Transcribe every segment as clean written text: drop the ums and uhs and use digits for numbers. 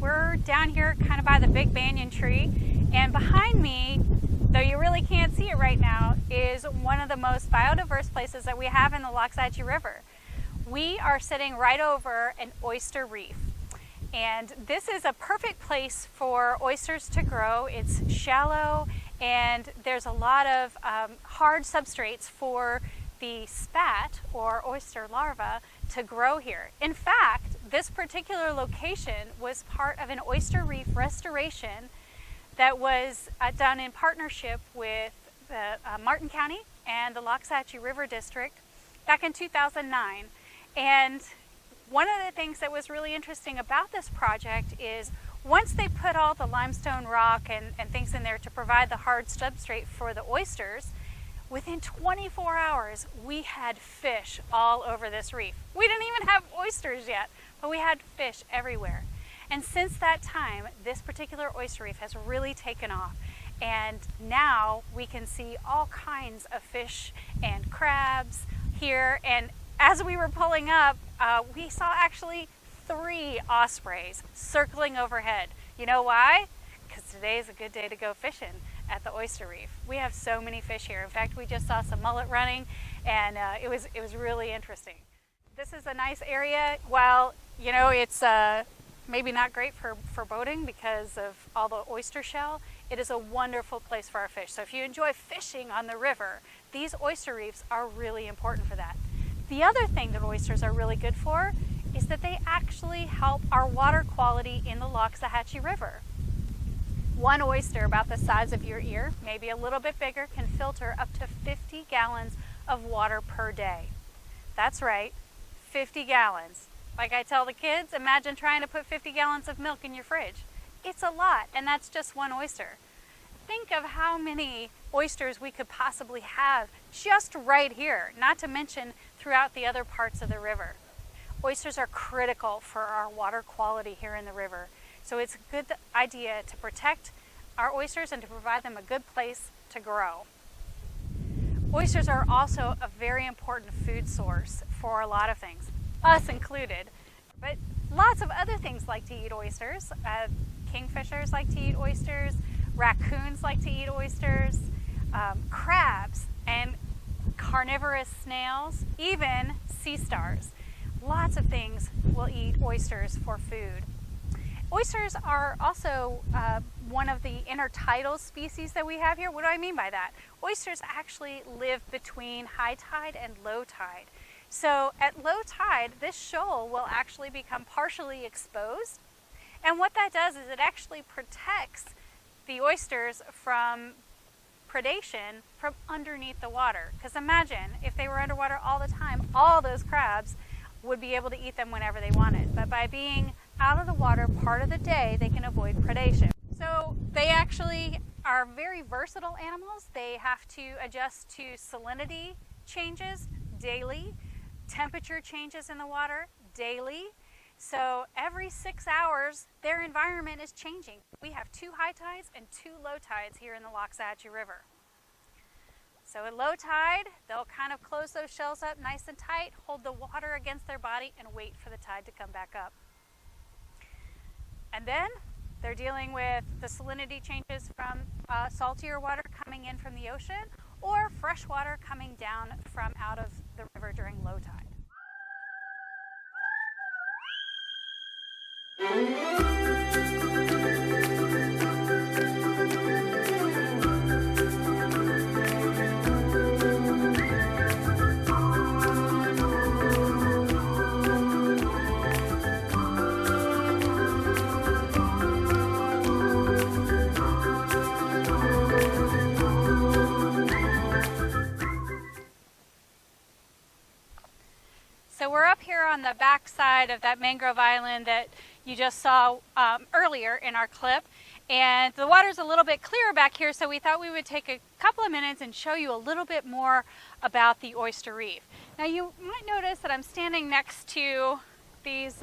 We're down here kind of by the big banyan tree, and behind me, though you really can't see it right now, is one of the most biodiverse places that we have in the Loxahatchee River. We are sitting right over an oyster reef, and this is a perfect place for oysters to grow. It's shallow, and there's a lot of hard substrates for the spat or oyster larva to grow here. In fact, this particular location was part of an oyster reef restoration that was done in partnership with the Martin County and the Loxahatchee River District back in 2009. And one of the things that was really interesting about this project is once they put all the limestone rock and things in there to provide the hard substrate for the oysters, within 24 hours, we had fish all over this reef. We didn't even have oysters yet, but we had fish everywhere. And since that time, this particular oyster reef has really taken off. And now we can see all kinds of fish and crabs here. And as we were pulling up, we saw actually 3 ospreys circling overhead. You know why? Because today is a good day to go fishing at the oyster reef. We have so many fish here. In fact, we just saw some mullet running, and it was really interesting. This is a nice area. While you know it's maybe not great for boating because of all the oyster shell, it is a wonderful place for our fish. So if you enjoy fishing on the river, these oyster reefs are really important for that. The other thing that oysters are really good for is that they actually help our water quality in the Loxahatchee River. One oyster about the size of your ear, maybe a little bit bigger, can filter up to 50 gallons of water per day. That's right, 50 gallons. Like I tell the kids, imagine trying to put 50 gallons of milk in your fridge. It's a lot, and that's just one oyster. Think of how many oysters we could possibly have just right here, not to mention throughout the other parts of the river. Oysters are critical for our water quality here in the river. So it's a good idea to protect our oysters and to provide them a good place to grow. Oysters are also a very important food source for a lot of things, us included. But lots of other things like to eat oysters. Kingfishers like to eat oysters, raccoons like to eat oysters, crabs and carnivorous snails, even sea stars. Lots of things will eat oysters for food. Oysters are also one of the intertidal species that we have here. What do I mean by that? Oysters actually live between high tide and low tide. So at low tide, this shoal will actually become partially exposed. And what that does is it actually protects the oysters from predation from underneath the water. Because imagine if they were underwater all the time, all those crabs would be able to eat them whenever they wanted. But by being out of the water part of the day, they can avoid predation. So they actually are very versatile animals. They have to adjust to salinity changes daily, temperature changes in the water daily. So every 6 hours, their environment is changing. We have 2 high tides and 2 low tides here in the Loxahatchee River. So at low tide, they'll kind of close those shells up nice and tight, hold the water against their body, and wait for the tide to come back up. And then they're dealing with the salinity changes from saltier water coming in from the ocean or fresh water coming down from out of the river during low tide. on the back side of that mangrove island that you just saw earlier in our clip. And the water's a little bit clearer back here, so we thought we would take a couple of minutes and show you a little bit more about the Oyster Reef. Now you might notice that I'm standing next to these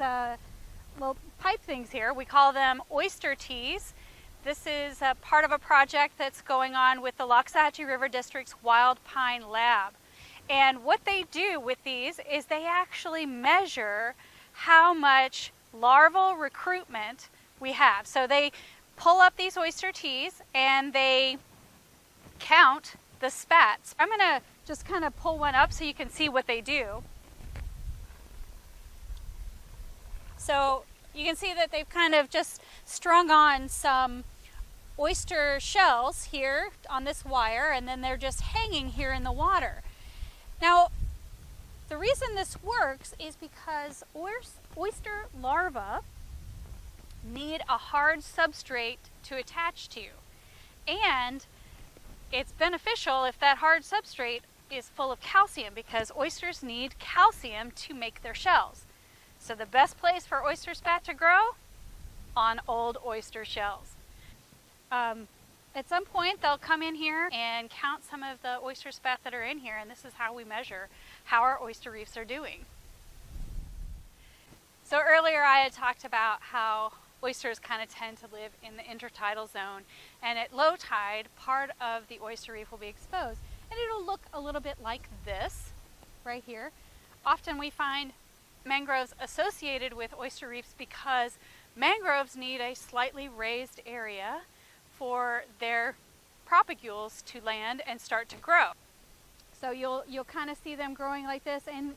little pipe things here. We call them oyster teas. This is part of a project that's going on with the Loxahatchee River District's Wild Pine Lab. And what they do with these is they actually measure how much larval recruitment we have. So they pull up these oyster teas and they count the spats. I'm going to just kind of pull one up so you can see what they do. So you can see that they've kind of just strung on some oyster shells here on this wire, and then they're just hanging here in the water. Now, the reason this works is because oyster larvae need a hard substrate to attach to. And it's beneficial if that hard substrate is full of calcium, because oysters need calcium to make their shells. So the best place for oyster spat to grow? On old oyster shells. At some point they'll come in here and count some of the oyster spat that are in here, and this is how we measure how our oyster reefs are doing. So earlier I had talked about how oysters kind of tend to live in the intertidal zone, and at low tide part of the oyster reef will be exposed, and it'll look a little bit like this right here. Often we find mangroves associated with oyster reefs because mangroves need a slightly raised area for their propagules to land and start to grow. So you'll kind of see them growing like this, and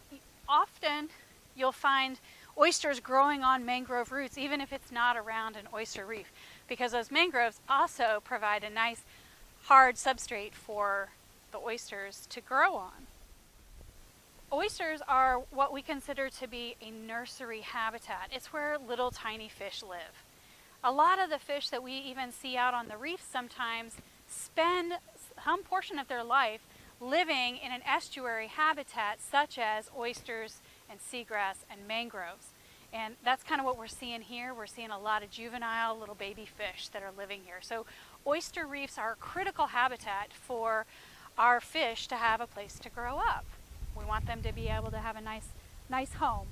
often you'll find oysters growing on mangrove roots even if it's not around an oyster reef, because those mangroves also provide a nice hard substrate for the oysters to grow on. Oysters are what we consider to be a nursery habitat. It's where little tiny fish live. A lot of the fish that we even see out on the reef sometimes spend some portion of their life living in an estuary habitat such as oysters and seagrass and mangroves. And that's kind of what we're seeing here. We're seeing a lot of juvenile little baby fish that are living here. So oyster reefs are a critical habitat for our fish to have a place to grow up. We want them to be able to have a nice home.